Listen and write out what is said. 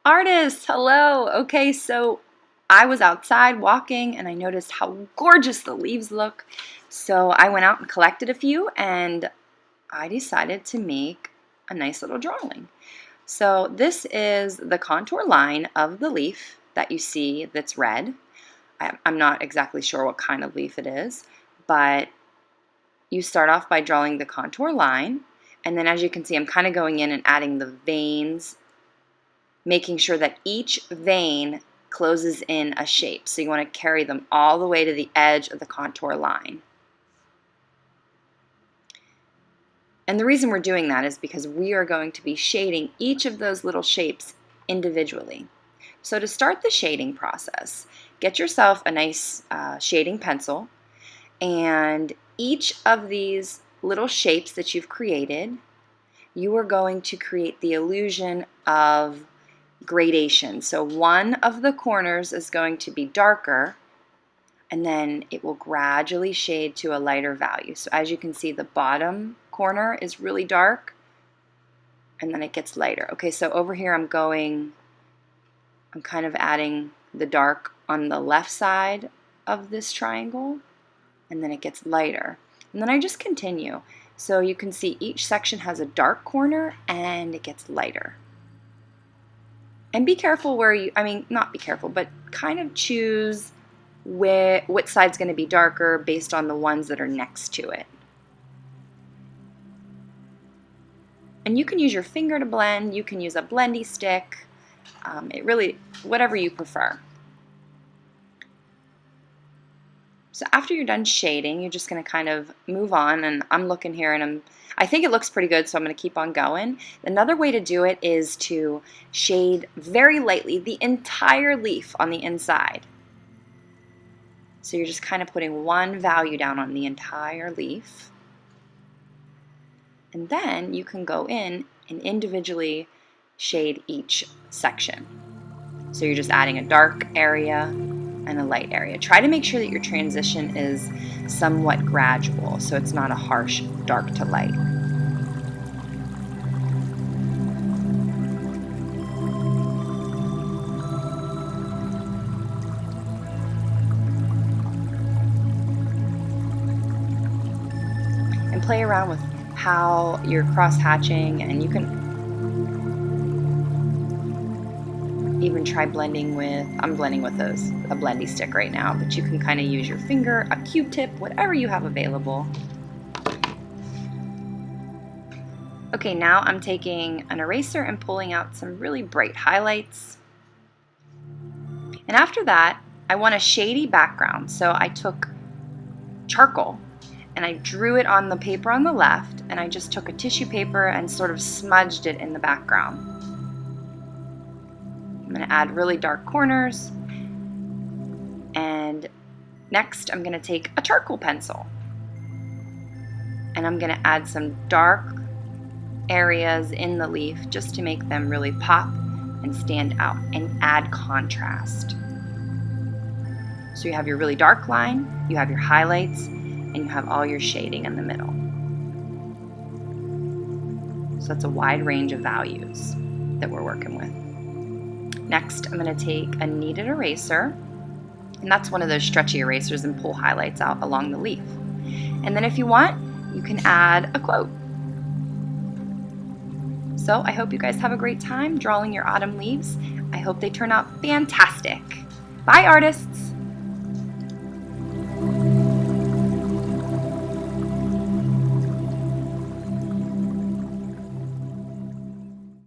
Artists, hello. Okay, so I was outside walking and I noticed how gorgeous the leaves look. So I went out and collected a few and I decided to make a nice little drawing. So this is the contour line of the leaf that you see that's red. I'm not exactly sure what kind of leaf it is, but you start off by drawing the contour line, and then as you can see, I'm kind of going in and adding the veins, making sure that each vein closes in a shape. So you want to carry them all the way to the edge of the contour line. And the reason we're doing that is because we are going to be shading each of those little shapes individually. So to start the shading process, get yourself a nice shading pencil, and each of these little shapes that you've created, you are going to create the illusion of gradation. So one of the corners is going to be darker, and then it will gradually shade to a lighter value. So as you can see, the bottom corner is really dark, and then it gets lighter. Okay, so over here I'm kind of adding the dark on the left side of this triangle, and then it gets lighter. And then I just continue. So you can see each section has a dark corner and it gets lighter. And be careful where you, not be careful, but kind of choose what side's going to be darker based on the ones that are next to it. And you can use your finger to blend, you can use a blendy stick, whatever you prefer. So after you're done shading, you're just going to kind of move on, and I'm looking here and I think it looks pretty good, so I'm going to keep on going. Another way to do it is to shade very lightly the entire leaf on the inside. So you're just kind of putting one value down on the entire leaf. And then you can go in and individually shade each section. So you're just adding a dark area and a light area. Try to make sure that your transition is somewhat gradual, so it's not a harsh dark to light. And play around with how you're cross-hatching, and you can even try blending with, I'm blending with a blendy stick right now, but you can kind of use your finger, a Q-tip, whatever you have available. Okay, now I'm taking an eraser and pulling out some really bright highlights. And after that, I want a shady background, so I took charcoal and I drew it on the paper on the left, and I just took a tissue paper and sort of smudged it in the background. I'm going to add really dark corners, and next I'm going to take a charcoal pencil and I'm going to add some dark areas in the leaf just to make them really pop and stand out and add contrast. So you have your really dark line, you have your highlights, and you have all your shading in the middle. So that's a wide range of values that we're working with. Next, I'm going to take a kneaded eraser, and that's one of those stretchy erasers, and pull highlights out along the leaf. And then if you want, you can add a quote. So I hope you guys have a great time drawing your autumn leaves. I hope they turn out fantastic. Bye, artists!